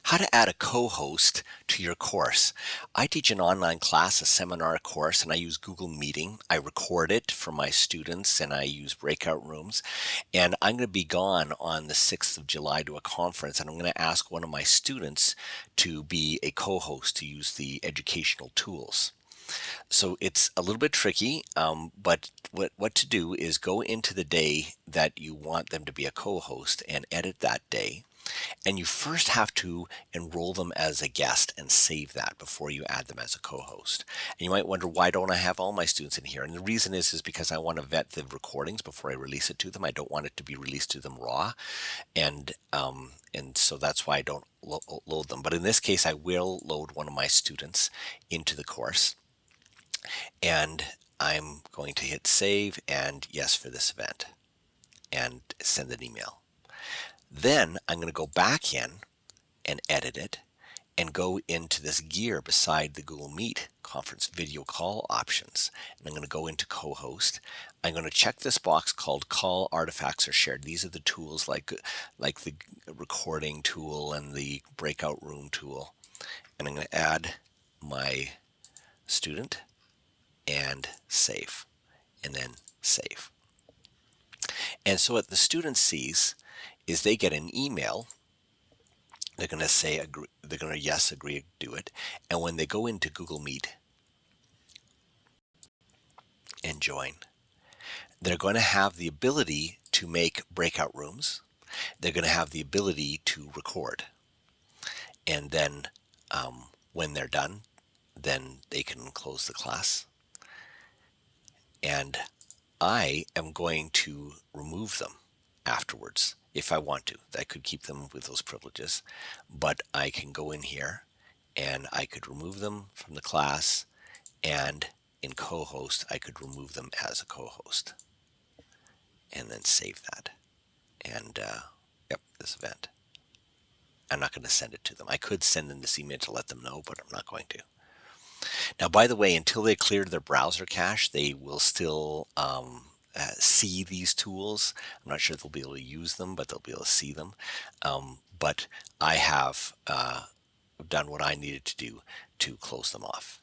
How to add a co-host to your course. I teach an online class, a seminar course, and I use Google Meeting. I record it for my students and I use breakout rooms. And I'm going to be gone on the 6th of July to a conference, and I'm going to ask one of my students to be a co-host to use the educational tools. So it's a little bit tricky, but what to do is go into the day that you want them to be a co-host and edit that day. And you first have to enroll them as a guest and save that before you add them as a co-host. And you might wonder, why don't I have all my students in here? And the reason is because I want to vet the recordings before I release it to them. I don't want it to be released to them raw, and so that's why I don't load them. But in this case, I will load one of my students into the course, and I'm going to hit save and yes for this event and send an email. Then I'm going to go back in and edit it and go into this gear beside the Google Meet conference video call options. And I'm going to go into co-host. I'm going to check this box called call artifacts are shared. These are the tools like the recording tool and the breakout room tool. And I'm going to add my student and save, and then save. And so what the student sees is they get an email. They're going to say agree, they're going to yes, agree, do it. And when they go into Google Meet and join, they're going to have the ability to make breakout rooms. They're going to have the ability to record. And then when they're done, then they can close the class. And I am going to remove them afterwards if I want to. I could keep them with those privileges, but I can go in here and I could remove them from the class, and in co-host I could remove them as a co-host and then save that. And yep, this event. I'm not going to send it to them. I could send them this email to let them know, but I'm not going to. Now, by the way, until they clear their browser cache, they will still see these tools. I'm not sure they'll be able to use them, but they'll be able to see them. But I have done what I needed to do to close them off.